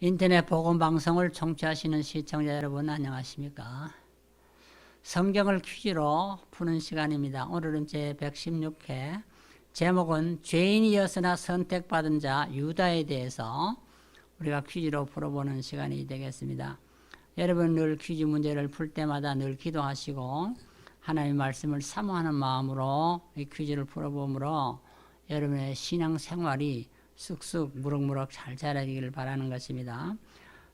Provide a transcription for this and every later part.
인터넷 복음 방송을 청취하시는 시청자 여러분 안녕하십니까? 성경을 퀴즈로 푸는 시간입니다. 오늘은 제 116회 제목은 죄인이었으나 선택받은 자 유다에 대해서 우리가 퀴즈로 풀어보는 시간이 되겠습니다. 여러분 늘 퀴즈 문제를 풀 때마다 늘 기도하시고 하나님의 말씀을 사모하는 마음으로 이 퀴즈를 풀어보므로 여러분의 신앙 생활이 쑥쑥 무럭무럭 잘 자라기를 바라는 것입니다.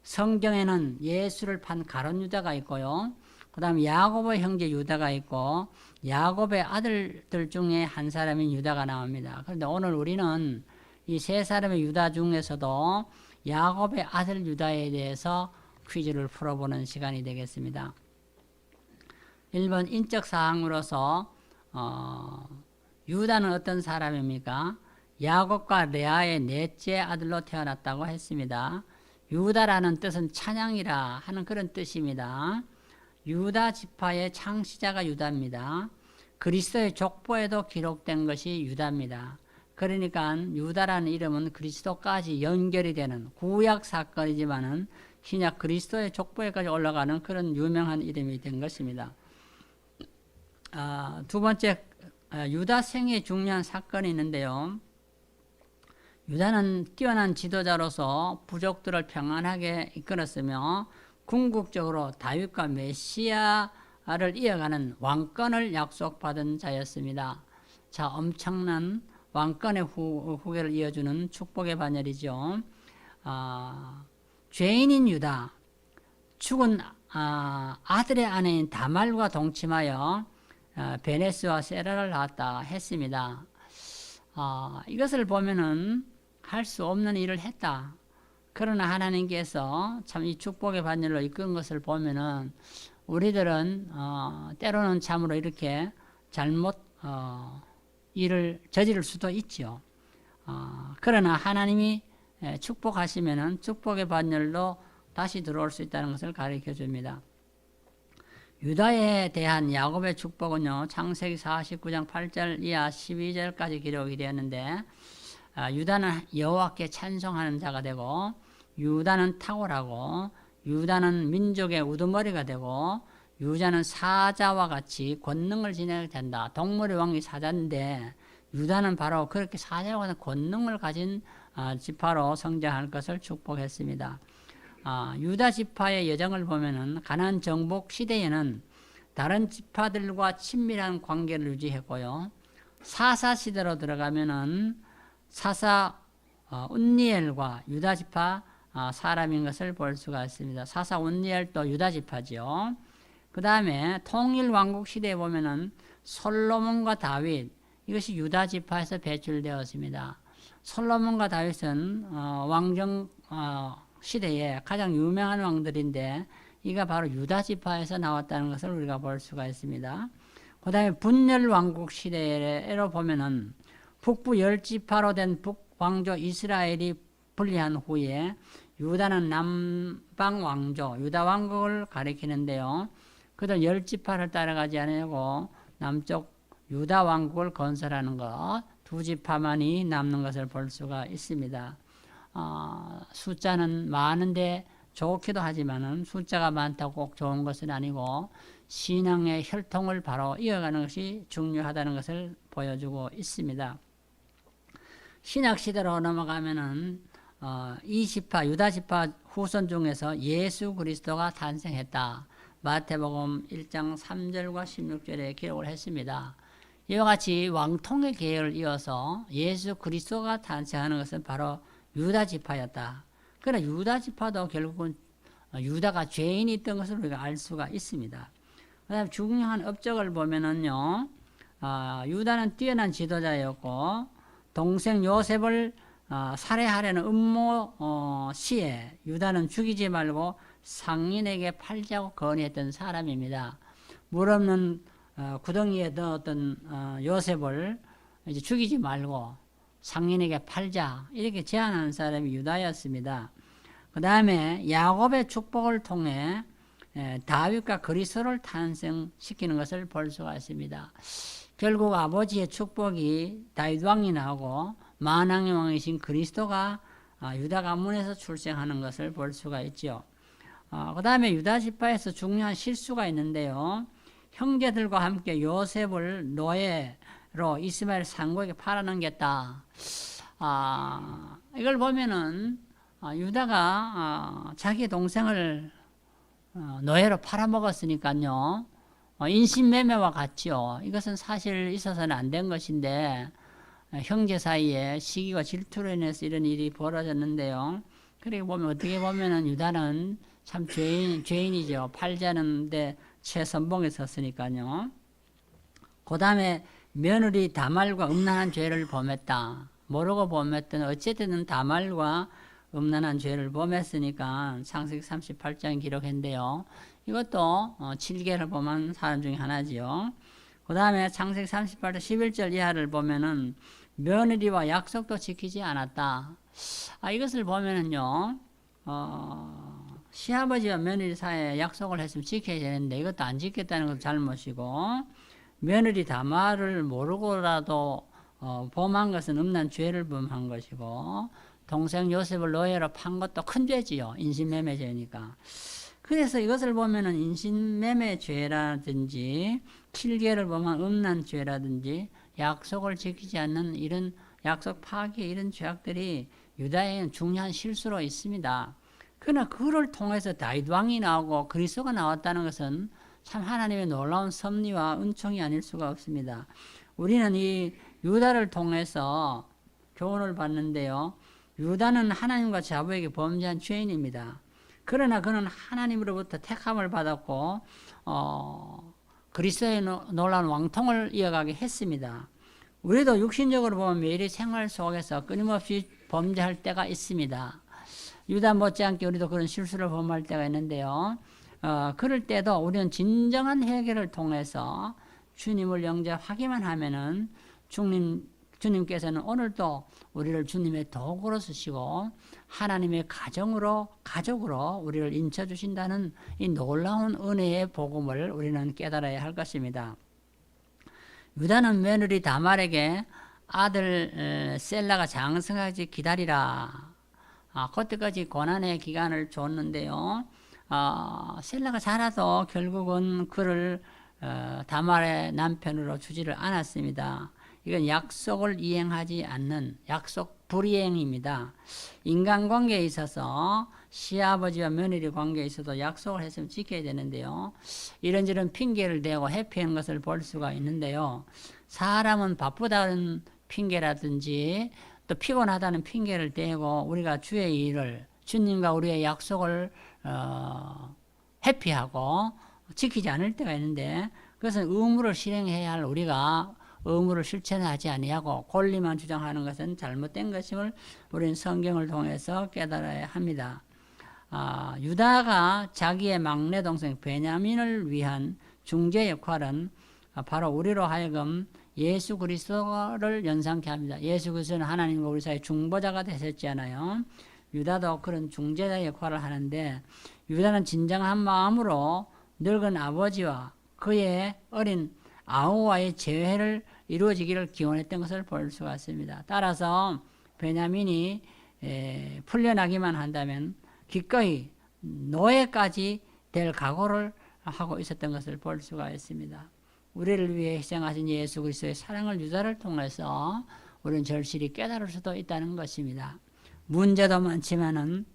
성경에는 예수를 판 가룟 유다가 있고요. 그 다음 야곱의 형제 유다가 있고 야곱의 아들들 중에 한 사람인 유다가 나옵니다. 그런데 오늘 우리는 이 세 사람의 유다 중에서도 야곱의 아들 유다에 대해서 퀴즈를 풀어보는 시간이 되겠습니다. 1번 인적 사항으로서 유다는 어떤 사람입니까? 야곱과 레아의 넷째 아들로 태어났다고 했습니다. 유다라는 뜻은 찬양이라 하는 그런 뜻입니다. 유다 지파의 창시자가 유다입니다. 그리스도의 족보에도 기록된 것이 유다입니다. 그러니까 유다라는 이름은 그리스도까지 연결이 되는 구약 사건이지만은 신약 그리스도의 족보에까지 올라가는 그런 유명한 이름이 된 것입니다. 두 번째, 유다 생애 중요한 사건이 있는데요. 유다는 뛰어난 지도자로서 부족들을 평안하게 이끌었으며 궁극적으로 다윗과 메시아를 이어가는 왕권을 약속받은 자였습니다. 자, 엄청난 왕권의 후계를 이어주는 축복의 반열이죠. 죄인인 유다, 죽은 아들의 아내인 다말과 동침하여 베네스와 세라를 낳았다 했습니다. 이것을 보면은 할 수 없는 일을 했다. 그러나 하나님께서 참 이 축복의 반열로 이끈 것을 보면은 우리들은 때로는 참으로 이렇게 잘못 일을 저지를 수도 있죠. 그러나 하나님이 축복하시면은 축복의 반열로 다시 들어올 수 있다는 것을 가르쳐 줍니다. 유다에 대한 야곱의 축복은요, 창세기 49장 8절 이하 12절까지 기록이 되었는데, 유다는 여호와께 찬송하는 자가 되고, 유다는 탁월하고, 유다는 민족의 우두머리가 되고, 유다는 사자와 같이 권능을 지내야 된다. 동물의 왕이 사자인데, 유다는 바로 그렇게 사자와 같은 권능을 가진 지파로 성장할 것을 축복했습니다. 유다 지파의 여정을 보면은 가나안 정복 시대에는 다른 지파들과 친밀한 관계를 유지했고요. 사사 시대로 들어가면은 사사 운니엘과 유다 지파 사람인 것을 볼 수가 있습니다. 사사 운니엘도 유다 지파죠. 그 다음에 통일 왕국 시대에 보면은 솔로몬과 다윗, 이것이 유다 지파에서 배출되었습니다. 솔로몬과 다윗은 왕정 시대에 가장 유명한 왕들인데 이가 바로 유다 지파에서 나왔다는 것을 우리가 볼 수가 있습니다. 그 다음에 분열 왕국 시대로 보면은 북부 열 지파로 된 북왕조 이스라엘이 분리한 후에 유다는 남방 왕조 유다 왕국을 가리키는데요. 그들 열 지파를 따라가지 않고 남쪽 유다 왕국을 건설하는 것, 두 지파만이 남는 것을 볼 수가 있습니다. 숫자는 많은데 좋기도 하지만은 숫자가 많다고 꼭 좋은 것은 아니고 신앙의 혈통을 바로 이어가는 것이 중요하다는 것을 보여주고 있습니다. 신약 시대로 넘어가면은 이 지파 유다 지파 후손 중에서 예수 그리스도가 탄생했다. 마태복음 1장 3절과 16절에 기록을 했습니다. 이와 같이 왕통의 계열을 이어서 예수 그리스도가 탄생하는 것은 바로 유다 지파였다. 그러나 유다 지파도 결국은 유다가 죄인이 있던 것을 우리가 알 수가 있습니다. 그 다음에 중요한 업적을 보면은요, 유다는 뛰어난 지도자였고, 동생 요셉을 살해하려는 음모 시에 유다는 죽이지 말고 상인에게 팔자고 건의했던 사람입니다. 물 없는 구덩이에 넣었던 요셉을 이제 죽이지 말고 상인에게 팔자 이렇게 제안한 사람이 유다였습니다. 그 다음에 야곱의 축복을 통해 다윗과 그리스도를 탄생시키는 것을 볼 수가 있습니다. 결국 아버지의 축복이 다윗 왕이 나오고 만왕의 왕이신 그리스도가 유다 가문에서 출생하는 것을 볼 수가 있죠. 그 다음에 유다 지파에서 중요한 실수가 있는데요. 형제들과 함께 요셉을 노예로 이스마엘 상고에게 팔아넘겼다. 이걸 보면은 유다가 자기 동생을 노예로 팔아먹었으니까요. 인신매매와 같죠. 이것은 사실 있어서는 안 된 것인데 형제 사이에 시기와 질투로 인해서 이런 일이 벌어졌는데요. 그리고 보면 어떻게 보면은 유다는 참 죄인이죠. 팔자는데 최선봉에 섰으니까요. 그 다음에 며느리 다말과 음란한 죄를 범했다. 모르고 범했던 어쨌든 다말과 음란한 죄를 범했으니까 창세기 38장 기록했는데요. 이것도 7계를 범한 사람 중에 하나지요. 그 다음에 창세기 38장 11절 이하를 보면은 며느리와 약속도 지키지 않았다. 이것을 보면은요, 시아버지와 며느리 사이에 약속을 했으면 지켜야 되는데 이것도 안 지켰다는 것도 잘못이고, 며느리 다말을 모르고라도 범한 것은 음란 죄를 범한 것이고, 동생 요셉을 노예로 판 것도 큰 죄지요. 인신매매 죄니까. 그래서 이것을 보면은 인신매매 죄라든지 7계를 범한 음란 죄라든지 약속을 지키지 않는 이런 약속 파기 이런 죄악들이 유다에는 중요한 실수로 있습니다. 그러나 그를 통해서 다윗 왕이 나오고 그리스도가 나왔다는 것은 참 하나님의 놀라운 섭리와 은총이 아닐 수가 없습니다. 우리는 이 유다를 통해서 교훈을 받는데요. 유다는 하나님과 자부에게 범죄한 죄인입니다. 그러나 그는 하나님으로부터 택함을 받았고 그리스도의 놀라운 왕통을 이어가게 했습니다. 우리도 육신적으로 보면 매일 생활 속에서 끊임없이 범죄할 때가 있습니다. 유다 못지않게 우리도 그런 실수를 범할 때가 있는데요. 그럴 때도 우리는 진정한 회개를 통해서 주님을 영접하기만 하면은 주님께서는 오늘도 우리를 주님의 도구로 쓰시고 하나님의 가족으로 우리를 인쳐주신다는 이 놀라운 은혜의 복음을 우리는 깨달아야 할 것입니다. 유다는 며느리 다말에게 아들 셀라가 장성하지 기다리라. 그때까지 고난의 기간을 줬는데요. 셀라가 자라도 결국은 그를 다말의 남편으로 주지를 않았습니다. 이건 약속을 이행하지 않는 약속 불이행입니다. 인간관계에 있어서 시아버지와 며느리 관계에 있어도 약속을 했으면 지켜야 되는데요. 이런저런 핑계를 대고 회피하는 것을 볼 수가 있는데요. 사람은 바쁘다는 핑계라든지 또 피곤하다는 핑계를 대고 우리가 주의 일을 주님과 우리의 약속을 회피하고 지키지 않을 때가 있는데 그것은 의무를 실행해야 할 우리가 의무를 실천하지 아니하고 권리만 주장하는 것은 잘못된 것임을 우리는 성경을 통해서 깨달아야 합니다. 유다가 자기의 막내 동생 베냐민을 위한 중재 역할은 바로 우리로 하여금 예수 그리스도를 연상케 합니다. 예수 그리스도는 하나님과 우리 사이 중보자가 되셨잖아요. 유다도 그런 중재자 역할을 하는데 유다는 진정한 마음으로 늙은 아버지와 그의 어린 아우와의 재회를 이루어지기를 기원했던 것을 볼 수가 있습니다. 따라서 베냐민이 풀려나기만 한다면 기꺼이 노예까지 될 각오를 하고 있었던 것을 볼 수가 있습니다. 우리를 위해 희생하신 예수 그리스도의 사랑을 유다를 통해서 우리는 절실히 깨달을 수도 있다는 것입니다. 문제도 많지만은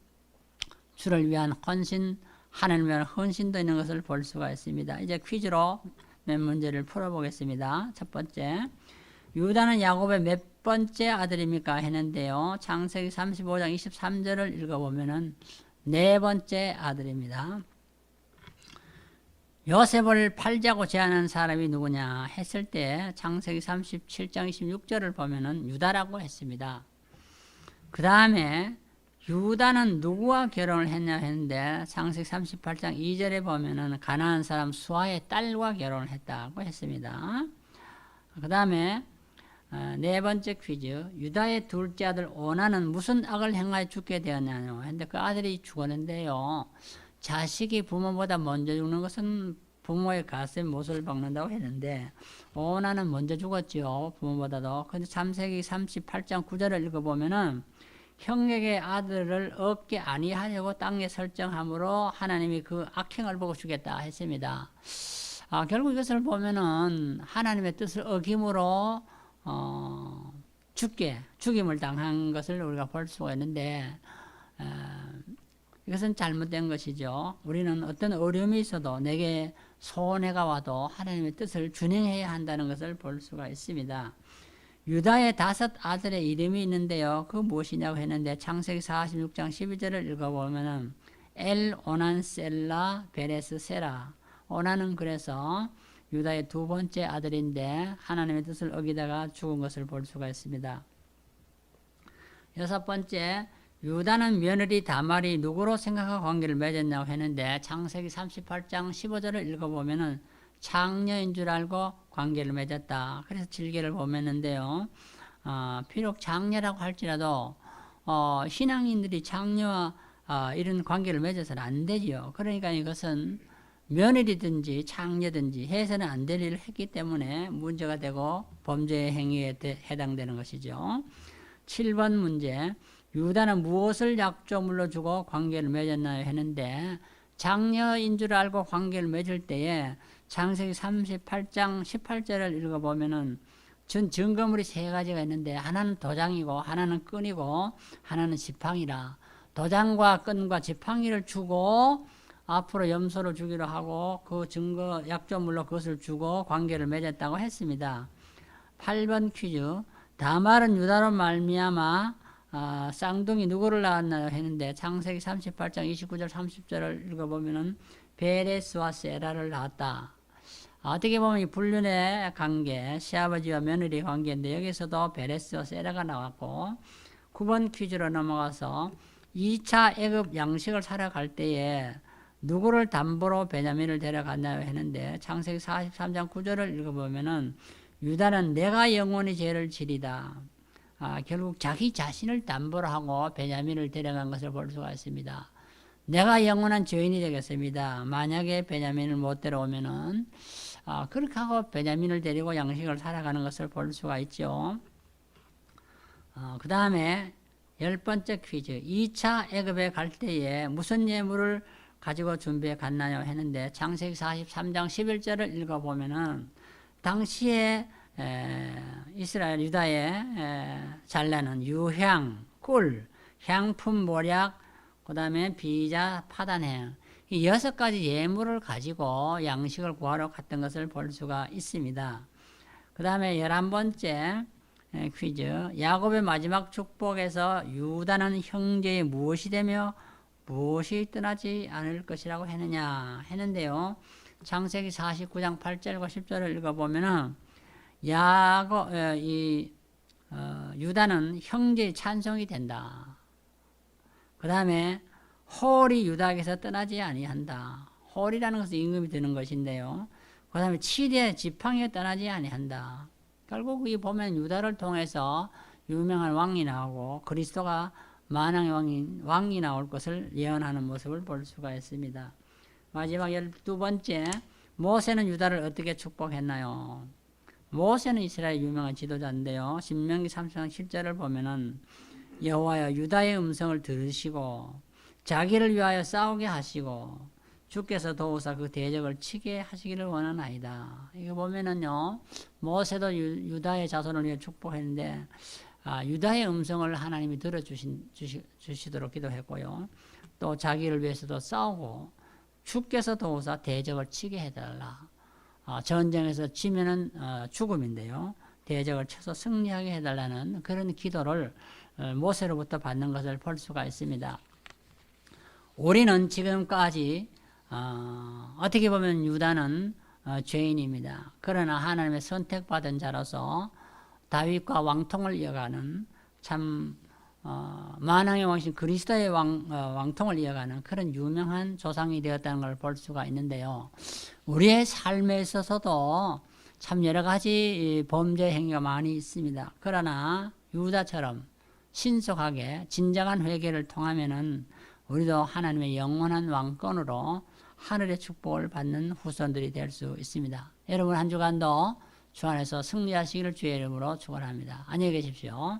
주를 위한 헌신, 하나님을 위한 헌신도 있는 것을 볼 수가 있습니다. 이제 퀴즈로 몇 문제를 풀어보겠습니다. 첫 번째, 유다는 야곱의 몇 번째 아들입니까? 했는데요. 창세기 35장 23절을 읽어보면은 네 번째 아들입니다. 요셉을 팔자고 제안한 사람이 누구냐 했을 때 창세기 37장 26절을 보면은 유다라고 했습니다. 그 다음에 유다는 누구와 결혼을 했냐 했는데 창세기 38장 2절에 보면은 가나안 사람 수아의 딸과 결혼을 했다고 했습니다. 그 다음에 네 번째 퀴즈, 유다의 둘째 아들 오나는 무슨 악을 행하여 죽게 되었냐요 했는데 그 아들이 죽었는데요. 자식이 부모보다 먼저 죽는 것은 부모의 가슴에 못을 박는다고 했는데 오나는 먼저 죽었죠. 부모보다도. 근데 창세기 38장 9절을 읽어보면은 형에게 아들을 얻게 아니하려고 땅에 설정함으로 하나님이 그 악행을 보고 주겠다 했습니다. 결국 이것을 보면은 하나님의 뜻을 어김으로 죽임을 당한 것을 우리가 볼 수가 있는데 이것은 잘못된 것이죠. 우리는 어떤 어려움이 있어도 내게 손해가 와도 하나님의 뜻을 준행해야 한다는 것을 볼 수가 있습니다. 유다의 5 아들의 이름이 있는데요. 그 무엇이냐고 했는데 창세기 46장 12절을 읽어보면은 엘, 오난, 셀라, 베레스, 세라. 오난은 그래서 유다의 2번째 아들인데 하나님의 뜻을 어기다가 죽은 것을 볼 수가 있습니다. 6번째, 유다는 며느리 다말이 누구로 생각하고 관계를 맺었냐고 했는데 창세기 38장 15절을 읽어보면은 장녀인 줄 알고 관계를 맺었다. 그래서 질개를 보면은데요. 비록 장녀라고 할지라도 신앙인들이 장녀와 이런 관계를 맺어서는 안 되지요. 그러니까 이것은 며느리든지 장녀든지 해서는 안 될 일을 했기 때문에 문제가 되고 범죄 행위에 해당되는 것이죠. 7번 문제, 유다는 무엇을 약조물로 주고 관계를 맺었나요 했는데 장녀인 줄 알고 관계를 맺을 때에 창세기 38장 18절을 읽어보면은 증거물이 3가지가 있는데 하나는 도장이고 하나는 끈이고 하나는 지팡이라. 도장과 끈과 지팡이를 주고 앞으로 염소를 주기로 하고 그 증거 약조물로 그것을 주고 관계를 맺었다고 했습니다. 8번 퀴즈, 다말은 유다로 말미암아 쌍둥이 누구를 낳았나요 했는데 창세기 38장 29절 30절을 읽어보면은 베레스와 세라를 낳았다. 어떻게 보면 이 불륜의 관계, 시아버지와 며느리 관계인데 여기서도 베레스와 세라가 나왔고 9번 퀴즈로 넘어가서 2차 애굽 양식을 사러 갈 때에 누구를 담보로 베냐민을 데려갔나요 했는데 창세기 43장 9절을 읽어보면은 유다는 내가 영원히 죄를 지리다. 결국 자기 자신을 담보로 하고 베냐민을 데려간 것을 볼 수가 있습니다. 내가 영원한 죄인이 되겠습니다. 만약에 베냐민을 못 데려오면은 그렇게 하고 베냐민을 데리고 양식을 살아가는 것을 볼 수가 있죠. 그 다음에 10번째 퀴즈, 2차 애굽에 갈 때에 무슨 예물을 가지고 준비해 갔나요 했는데 창세기 43장 11절을 읽어보면은 당시에 이스라엘 유다에 잘나는 유향, 꿀, 향품, 모략, 그 다음에 비자, 파단행 이 6가지 예물을 가지고 양식을 구하러 갔던 것을 볼 수가 있습니다. 그 다음에 11번째 퀴즈, 야곱의 마지막 축복에서 유다는 형제의 무엇이 되며 무엇이 떠나지 않을 것이라고 했는데요. 창세기 49장 8절과 10절을 읽어보면은 유다는 형제의 찬송이 된다. 그 다음에 홀이 유다에게서 떠나지 아니한다. 홀이라는 것은 임금이 드는 것인데요. 그 다음에 칠의 지팡이가 떠나지 아니한다. 결국 이 보면 유다를 통해서 유명한 왕이 나오고 그리스도가 만왕의 왕이 나올 것을 예언하는 모습을 볼 수가 있습니다. 마지막 12번째, 모세는 유다를 어떻게 축복했나요? 모세는 이스라엘 유명한 지도자인데요. 신명기 30장 7절을 보면은 여호와여 유다의 음성을 들으시고 자기를 위하여 싸우게 하시고 주께서 도우사 그 대적을 치게 하시기를 원하나이다. 이거 보면은요, 모세도 유다의 자손을 위해 축복했는데 유다의 음성을 하나님이 들어주시도록 기도했고요. 또 자기를 위해서도 싸우고 주께서 도우사 대적을 치게 해달라. 전쟁에서 지면은 죽음인데요. 대적을 쳐서 승리하게 해달라는 그런 기도를 모세로부터 받는 것을 볼 수가 있습니다. 우리는 지금까지 어떻게 보면 유다는 죄인입니다. 그러나 하나님의 선택받은 자로서 다윗과 왕통을 이어가는 참 만왕의 왕이신 그리스도의 왕통을 이어가는 그런 유명한 조상이 되었다는 걸 볼 수가 있는데요. 우리의 삶에 있어서도 참 여러 가지 범죄 행위가 많이 있습니다. 그러나 유다처럼 신속하게 진정한 회개를 통하면은 우리도 하나님의 영원한 왕권으로 하늘의 축복을 받는 후손들이 될 수 있습니다. 여러분 한 주간도 주 안에서 승리하시기를 주의 이름으로 축원합니다. 안녕히 계십시오.